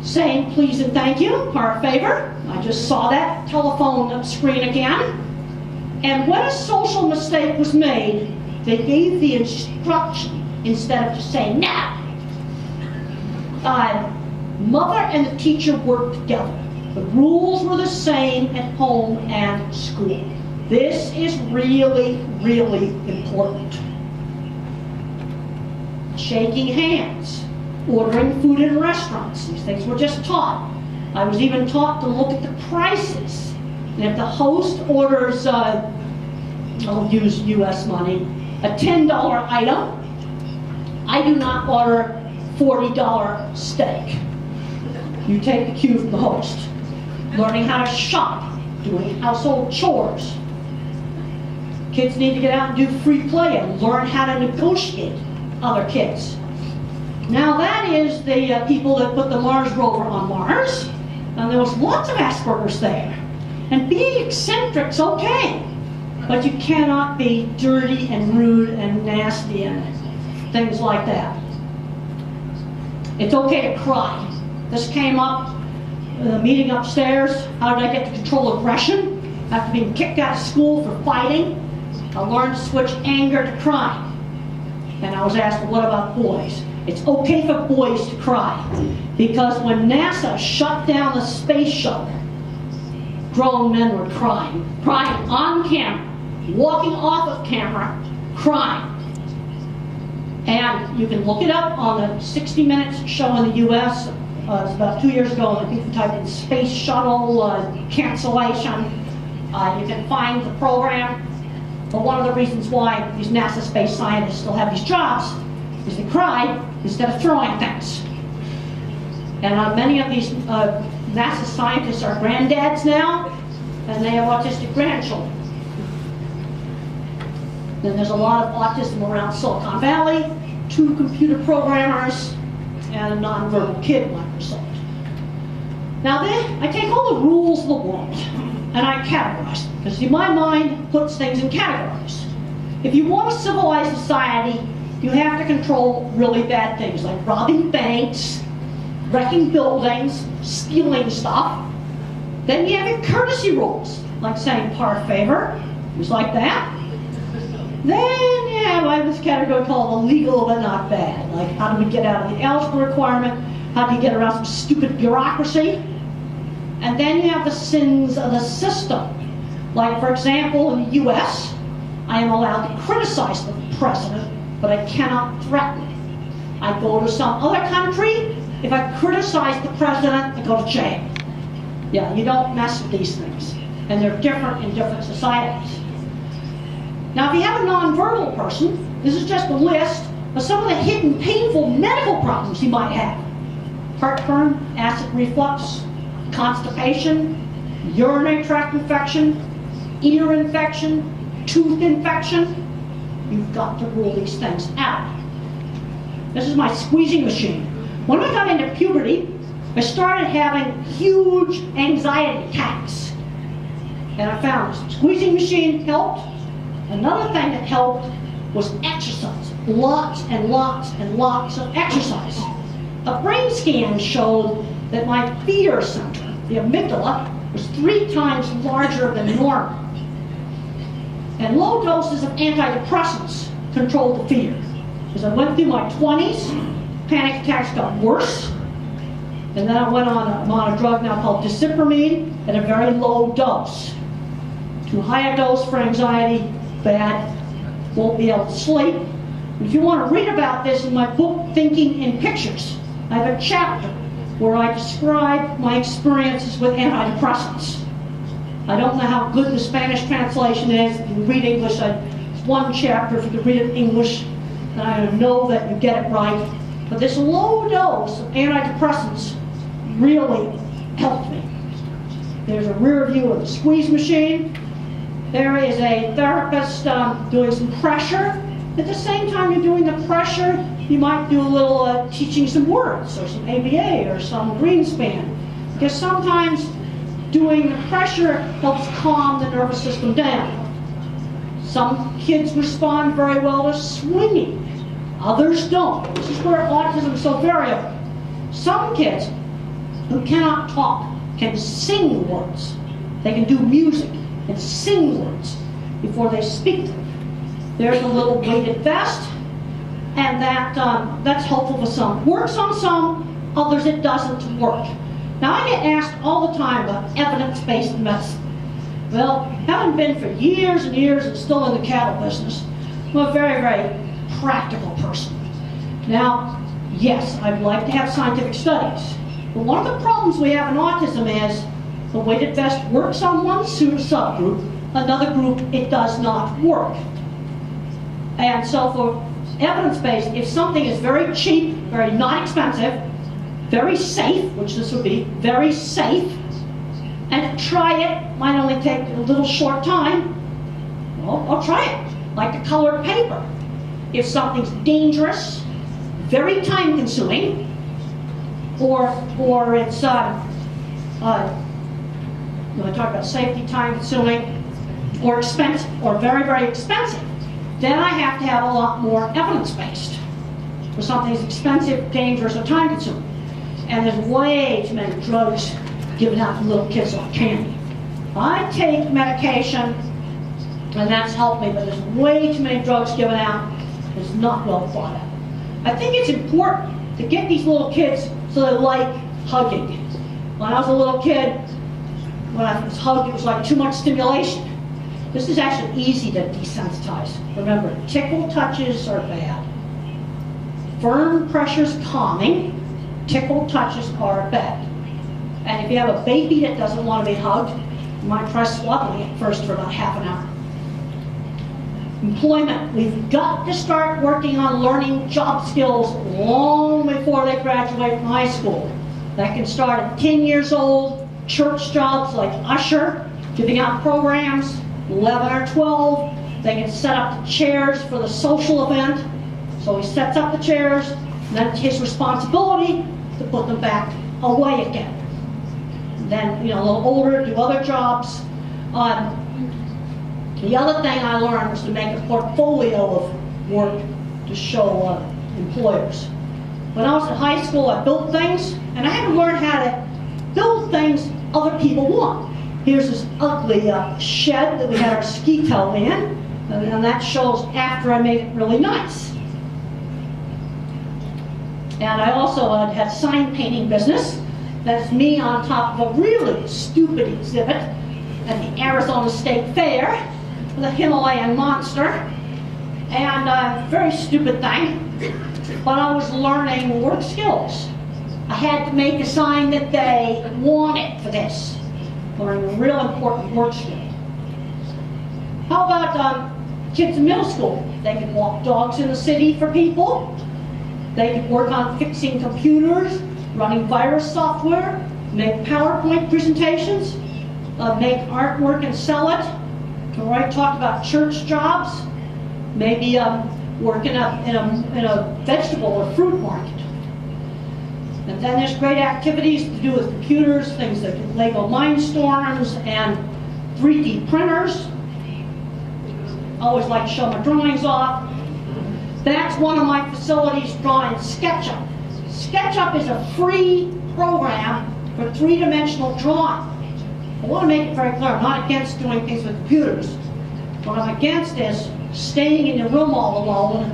Saying please and thank you are a favor. I just saw that telephone screen again. And when a social mistake was made, they gave the instruction instead of just saying no. Mother and the teacher worked together. The rules were the same at home and school. This is really, really important. Shaking hands, ordering food in restaurants. These things were just taught. I was even taught to look at the prices. And if the host orders, I'll use US money, a $10 item, I do not order $40 steak. You take the cue from the host. Learning how to shop, doing household chores. Kids need to get out and do free play and learn how to negotiate other kids. Now that is the people that put the Mars rover on Mars, and there was lots of Asperger's there. And being eccentric's okay, but you cannot be dirty and rude and nasty and things like that. It's okay to cry. This came up in the meeting upstairs. How did I get to control aggression? After being kicked out of school for fighting, I learned to switch anger to crying. And I was asked, well, what about boys? It's okay for boys to cry. Because when NASA shut down the space shuttle, grown men were crying. Crying on camera, walking off of camera, crying. And you can look it up on the 60 Minutes show in the US. It's about 2 years ago, and people typed in space shuttle cancellation. You can find the program. But one of the reasons why these NASA space scientists still have these jobs is they cry instead of throwing things. And many of these NASA scientists are granddads now, and they have autistic grandchildren. Then there's a lot of autism around Silicon Valley, 2 computer programmers, and a nonverbal kid at Microsoft. Now I take all the rules of the world and I categorize them, because see, my mind puts things in categories. If you want a civilized society, you have to control really bad things like robbing banks, wrecking buildings, stealing stuff. Then you have your courtesy rules, like saying par favor, things like that. Then you have this category called illegal but not bad, like how do we get out of the algebra requirement, how do you get around some stupid bureaucracy. And then you have the sins of the system. Like, for example, in the US, I am allowed to criticize the president, but I cannot threaten him. I go to some other country, if I criticize the president, I go to jail. Yeah, you don't mess with these things. And they're different in different societies. Now, if you have a nonverbal person, this is just a list of some of the hidden painful medical problems he might have. Heartburn, acid reflux, constipation, urinary tract infection, ear infection, tooth infection. You've got to rule these things out. This is my squeezing machine. When I got into puberty, I started having huge anxiety attacks. And I found this squeezing machine helped. Another thing that helped was exercise. Lots and lots and lots of exercise. A brain scan showed that my fear center, the amygdala, was 3 times larger than normal. And low doses of antidepressants controlled the fear. As I went through my 20s, panic attacks got worse. And then I'm on a drug now called disipramine at a very low dose. Too high a dose for anxiety, bad, won't be able to sleep. And if you want to read about this in my book, Thinking in Pictures, I have a chapter where I describe my experiences with antidepressants. I don't know how good the Spanish translation is. If you read English, I one chapter, if you could read it in English, then I know that you get it right. But this low dose of antidepressants really helped me. There's a rear view of the squeeze machine. There is a therapist doing some pressure. At the same time you're doing the pressure, you might do a little teaching some words, or some ABA, or some Greenspan. Because sometimes doing the pressure helps calm the nervous system down. Some kids respond very well to swinging. Others don't. This is where autism is so variable. Some kids who cannot talk can sing words. They can do music and sing words before they speak them. There's a little weighted vest, and that's helpful for some. Works on some, others it doesn't work. Now I get asked all the time about evidence-based medicine. Well, having been for years and years and still in the cattle business, I'm a very, very practical person. Now, yes, I'd like to have scientific studies, but one of the problems we have in autism is the weighted vest works on one subgroup, another group it does not work. And so for evidence-based, if something is very cheap, very not expensive, very safe, which this would be, very safe, and try it, might only take a little short time, well, I'll try it, like the colored paper. If something's dangerous, very time-consuming, or it's, when I talk about safety, time-consuming, or expensive, or very, very expensive, then I have to have a lot more evidence-based. For something's expensive, dangerous, or time-consuming. And there's way too many drugs given out to little kids like candy. I take medication, and that's helped me, but there's way too many drugs given out. It's not well thought out. I think it's important to get these little kids so they like hugging. When I was a little kid, when I was hugged, it was like too much stimulation. This is actually easy to desensitize. Remember, tickle touches are bad. Firm pressure's calming. Tickle touches are bad. And if you have a baby that doesn't want to be hugged, you might try swaddling it first for about half an hour. Employment. We've got to start working on learning job skills long before they graduate from high school. That can start at 10 years old, church jobs like usher, giving out programs, 11 or 12. They can set up the chairs for the social event. So he sets up the chairs, and then it's his responsibility to put them back away again. Then, a little older, do other jobs. The other thing I learned was to make a portfolio of work to show employers. When I was in high school, I built things, and I had to learn how to build things other people want. Here's this ugly shed that we had our ski tow in, and that shows after I made it really nice. And I also had sign painting business. That's me on top of a really stupid exhibit at the Arizona State Fair with a Himalayan monster, and a very stupid thing, but I was learning work skills. I had to make a sign that they wanted for this, learning a real important work skill. How about kids in middle school? They could walk dogs in the city for people. They could work on fixing computers, running virus software, make PowerPoint presentations, make artwork and sell it. Roy talked about church jobs, maybe work in a vegetable or fruit market. And then there's great activities to do with computers, things like Lego Mindstorms and 3D printers. I always like to show my drawings off. That's one of my facilities drawing SketchUp. SketchUp is a free program for three-dimensional drawing. I want to make it very clear, I'm not against doing things with computers. What I'm against is staying in your room all alone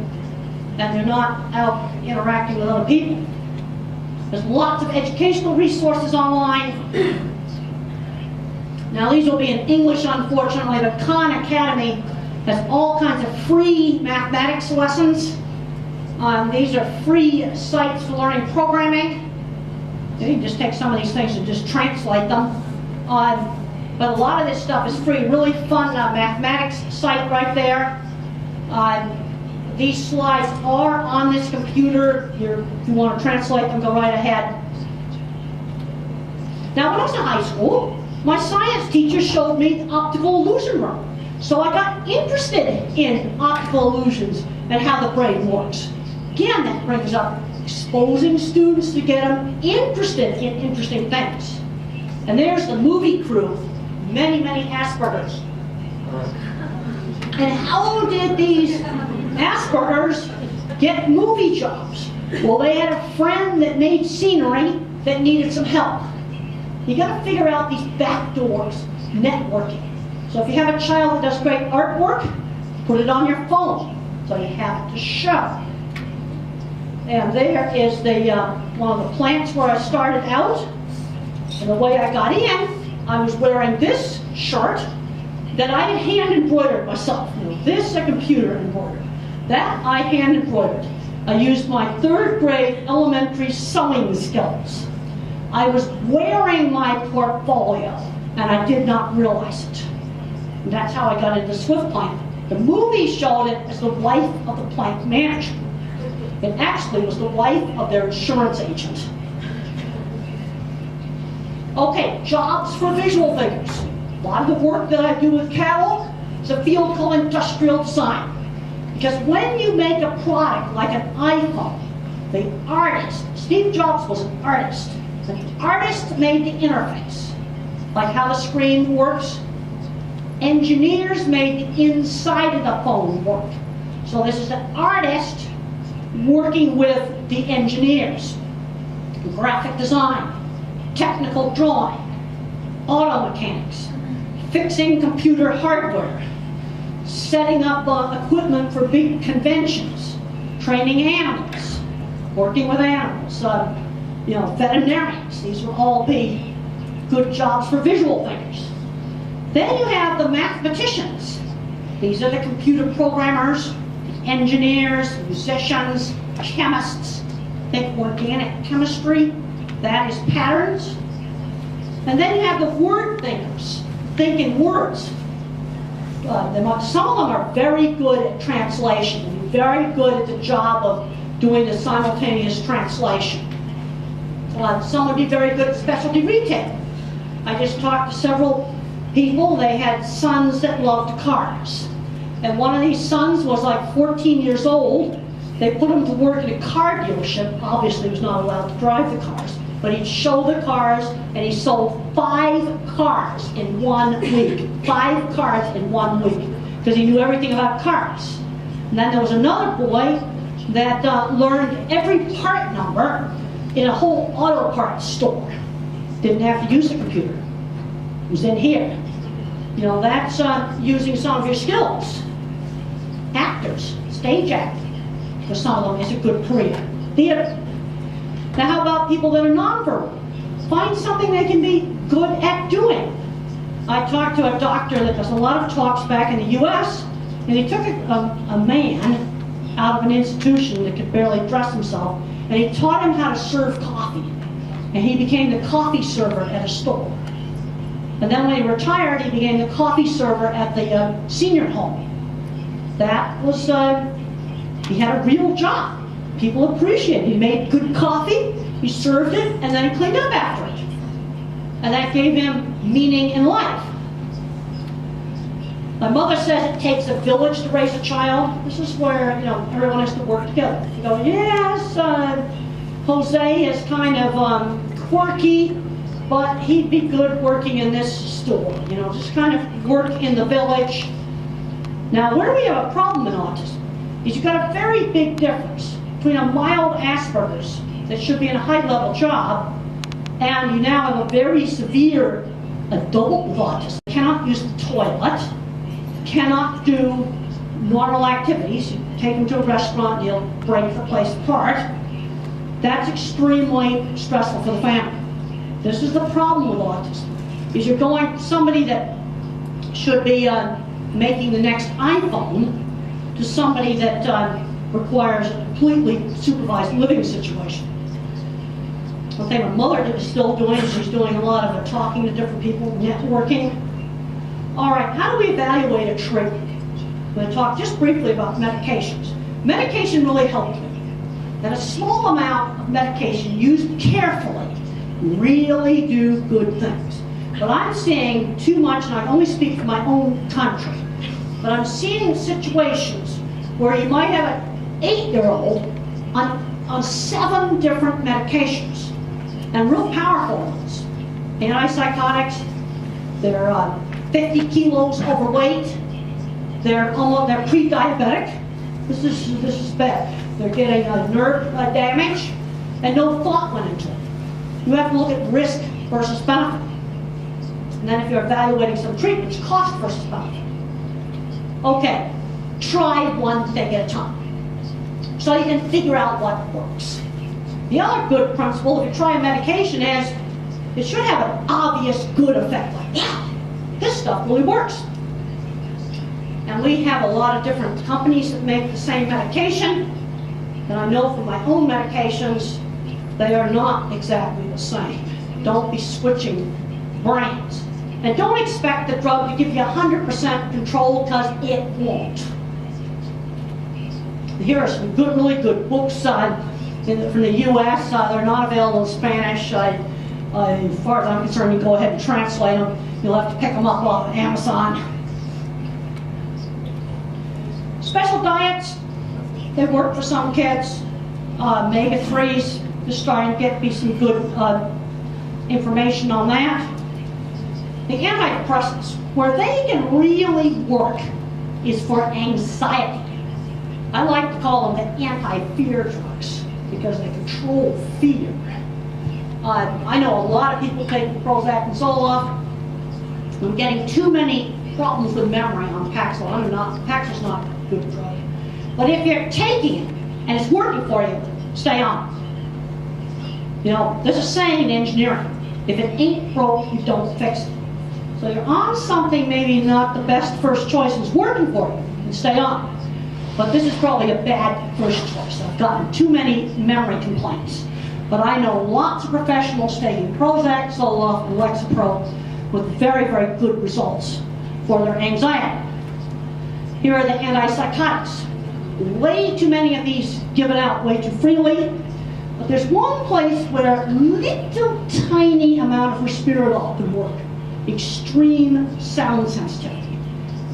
and you're not out interacting with other people. There's lots of educational resources online. Now these will be in English, unfortunately, but Khan Academy has all kinds of free mathematics lessons. These are free sites for learning programming. You can just take some of these things and just translate them. But a lot of this stuff is free. Really fun mathematics site right there. These slides are on this computer. If you want to translate them, go right ahead. Now, when I was in high school, my science teacher showed me the optical illusion room. So I got interested in optical illusions and how the brain works. Again, that brings up exposing students to get them interested in interesting things. And there's the movie crew, many, many Aspergers. And how did these Aspergers get movie jobs? Well, they had a friend that made scenery that needed some help. You got to figure out these back doors, networking. So if you have a child that does great artwork, put it on your phone so you have it to show. And there is the one of the plants where I started out. And the way I got in, I was wearing this shirt that I had hand embroidered myself. You know, this a computer embroidered. That I hand embroidered. I used my 3rd grade elementary sewing skills. I was wearing my portfolio, and I did not realize it. And that's how I got into Swift Plant. The movie showed it as the wife of the plant manager. It actually was the wife of their insurance agent. Okay, jobs for visual thinkers. A lot of the work that I do with cattle is a field called industrial design. Because when you make a product like an iPhone, the artist, Steve Jobs was an artist. The artist made the interface, like how the screen works. Engineers made the inside of the phone work. So this is the artist working with the engineers. Graphic design, technical drawing, auto mechanics, fixing computer hardware, setting up equipment for big conventions, training animals, working with animals, veterinarians. These will all be good jobs for visual thinkers. Then you have the mathematicians. These are the computer programmers, the engineers, musicians, chemists. Think organic chemistry, that is patterns. And then you have the word thinkers, thinking words. Some of them are very good at translation, very good at the job of doing the simultaneous translation. Some would be very good at specialty retail. I just talked to several people. They had sons that loved cars. And one of these sons was like 14 years old. They put him to work in a car dealership. Obviously, he was not allowed to drive the cars. But he'd show the cars, and he sold 5 cars in 1 week. 5 cars in 1 week. Because he knew everything about cars. And then there was another boy that learned every part number in a whole auto parts store. Didn't have to use a computer. It was in here. You know, that's using some of your skills. Actors, stage acting, for some of them is a good career. Theater. Now how about people that are nonverbal? Find something they can be good at doing. I talked to a doctor that does a lot of talks back in the US, and he took a man out of an institution that could barely dress himself, and he taught him how to serve coffee. And he became the coffee server at a store. And then when he retired, he became the coffee server at the senior home. That was, he had a real job. People appreciated it. He made good coffee, he served it, and then he cleaned up after it. And that gave him meaning in life. My mother says it takes a village to raise a child. This is where, you know, everyone has to work together. You go, yes, Jose is kind of quirky, but he'd be good working in this store. You know, just kind of work in the village. Now, where we have a problem in autism is you've got a very big difference between a mild Asperger's that should be in a high-level job, and you now have a very severe adult with autism. Cannot use the toilet, cannot do normal activities. You take them to a restaurant, you'll break the place apart. That's extremely stressful for the family. This is the problem with autism, is you're going somebody that should be making the next iPhone to somebody that requires a completely supervised living situation. One thing my mother is still doing, she's doing a lot of talking to different people, networking. All right, how do we evaluate a trait? I'm going to talk just briefly about medications. Medication really helped me. And a small amount of medication used carefully really do good things. But I'm seeing too much, and I only speak for my own country, but I'm seeing situations where you might have an 8-year-old on 7 different medications, and real powerful ones. Antipsychotics, they're 50 kilos overweight, they're pre-diabetic. This is bad. They're getting nerve damage, and no thought went into it. You have to look at risk versus benefit. And then if you're evaluating some treatments, cost versus benefit. Okay, try one thing at a time, so you can figure out what works. The other good principle, if you try a medication, is it should have an obvious good effect. Like, yeah, this stuff really works. And we have a lot of different companies that make the same medication. And I know from my own medications, they are not exactly the same. Don't be switching brands. And don't expect the drug to give you 100% control, because it won't. Here are some really good books from the US. They're not available in Spanish. As far as I'm concerned, you go ahead and translate them. You'll have to pick them up off of Amazon. Special diets, they work for some kids. Omega-3s, just starting to get some good information on that. The antidepressants, where they can really work, is for anxiety. I like to call them the anti-fear drugs, because they control fear. I know a lot of people take Prozac and Zoloft. I'm getting too many problems with memory on Paxil. Paxil's not a good drug. But if you're taking it and it's working for you, stay on. You know, there's a saying in engineering: if it ain't broke, you don't fix it. So you're on something maybe not the best first choice, is working for you, and stay on. But this is probably a bad first choice. I've gotten too many memory complaints. But I know lots of professionals taking Prozac, Zoloft, and Lexapro with very, very good results for their anxiety. Here are the antipsychotics. Way too many of these given out way too freely. But there's one place where a little tiny amount of risperidol can work. Extreme sound sensitivity.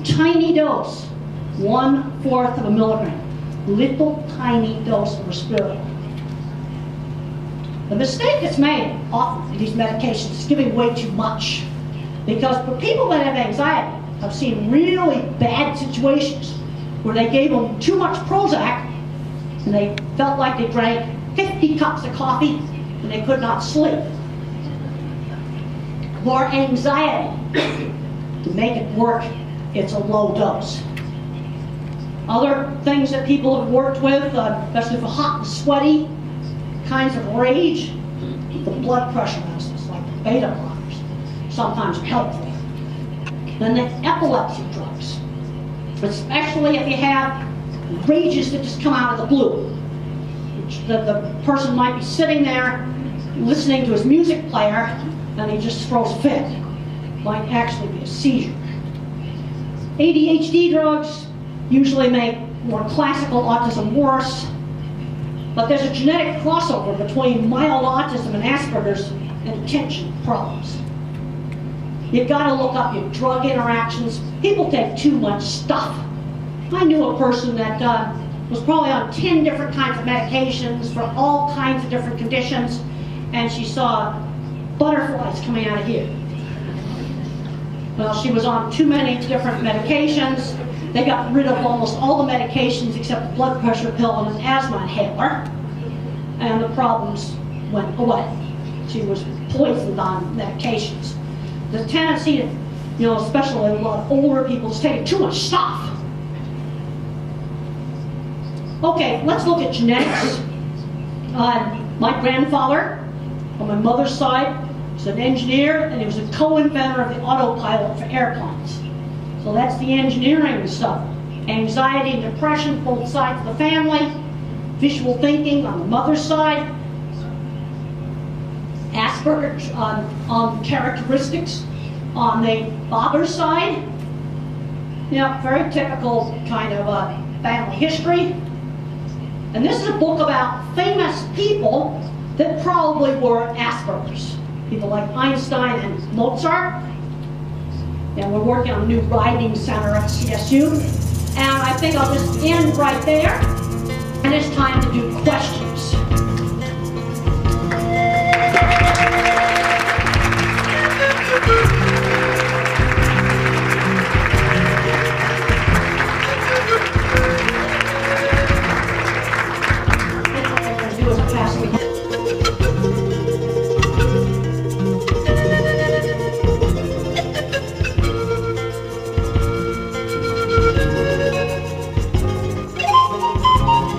Tiny dose, 1/4 of a milligram. Little tiny dose of risperidol. The mistake that's made often with these medications is giving way too much. Because for people that have anxiety, I've seen really bad situations where they gave them too much Prozac and they felt like they drank 50 cups of coffee and they could not sleep. For anxiety, to make it work, it's a low dose. Other things that people have worked with, especially for hot and sweaty kinds of rage, the blood pressure medicines like the beta blockers sometimes are helpful. Then the epilepsy drugs, especially if you have rages that just come out of the blue. Which the person might be sitting there listening to his music player and he just throws a fit. Might actually be a seizure. ADHD drugs usually make more classical autism worse. But there's a genetic crossover between mild autism and Asperger's and attention problems. You've got to look up your drug interactions. People take too much stuff. I knew a person that was probably on 10 different kinds of medications for all kinds of different conditions, and she saw butterflies coming out of here. Well, she was on too many different medications. They got rid of almost all the medications except the blood pressure pill and an asthma inhaler, and the problems went away. She was poisoned on medications. The tendency to, especially a lot of older people, is taking too much stuff. Okay, let's look at genetics. My grandfather, on my mother's side, was an engineer, and he was a co-inventor of the autopilot for airplanes. So that's the engineering stuff. Anxiety and depression, both sides of the family. Visual thinking on the mother's side. Asperger's characteristics on the father's side. very typical kind of family history. And this is a book about famous people that probably were Asperger's. People like Einstein and Mozart. And we're working on a new writing center at CSU. And I think I'll just end right there. And it's time to do questions. What I'm going to do is pass me.